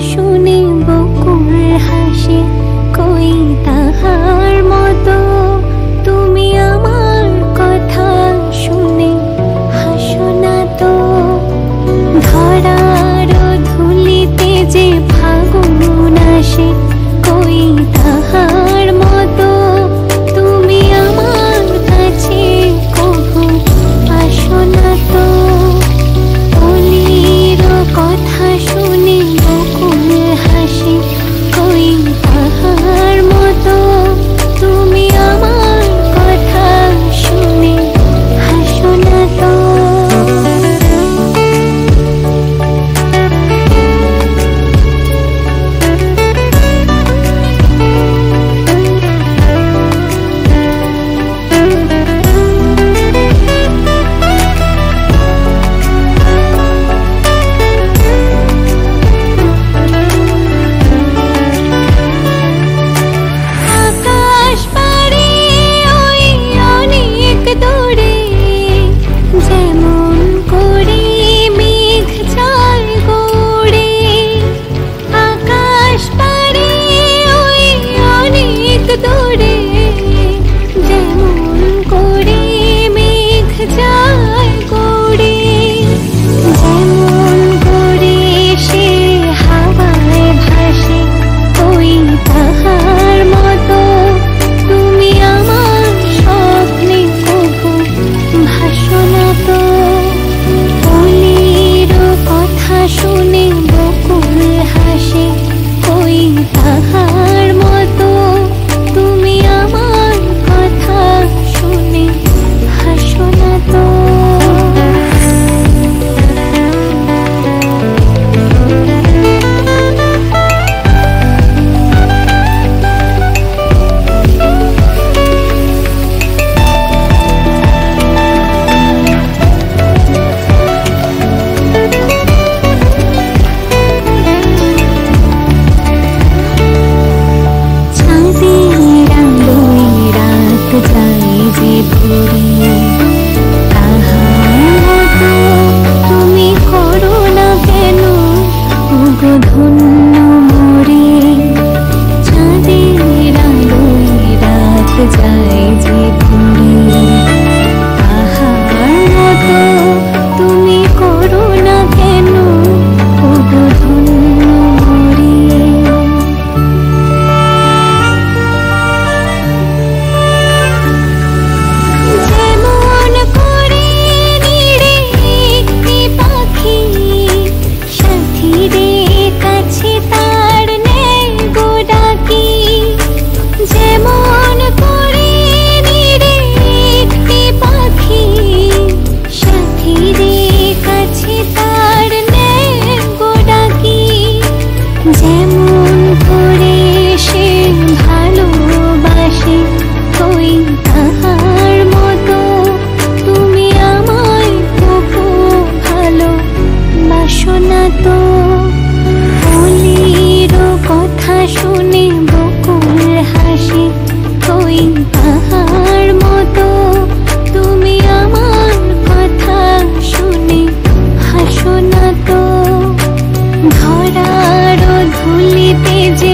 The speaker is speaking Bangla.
শুনে বকুল হাসে, কই তাহার মতো তুমি আমার কথা শুনে হাসো না তো। ধরার ধুলিতে যে ফাগুন আসে, কই তাহার মতো তুমি আমার কাছে কভু আসো না তো। অলির কথা শুনে বকুল হাসে, কই তাহার মতো তুমি আমার কথা শুনে হাসো না তো। শুনে বকুল হাসে, কই তাহার মতো তুমি আমার কথা শুনে হাসো না তো। তুমি করো না কেন ওগো ধন্য মোরে, চাঁদের আলোয় রাত যায় যে ঘুরে। তাহার মতো তুমি করো না কেন ওগো ধন্য মোরে। যেমন করে সে ভালোবাসে, কই তাহার মতো তুমি আমায় তবু ভালোবাসো না তো। অলির কথা শুনে বকুল হাসে, কই তাহার মতো তুমি আমার কথা শুনে হাসো না তো। ধরার ধুলিতে যে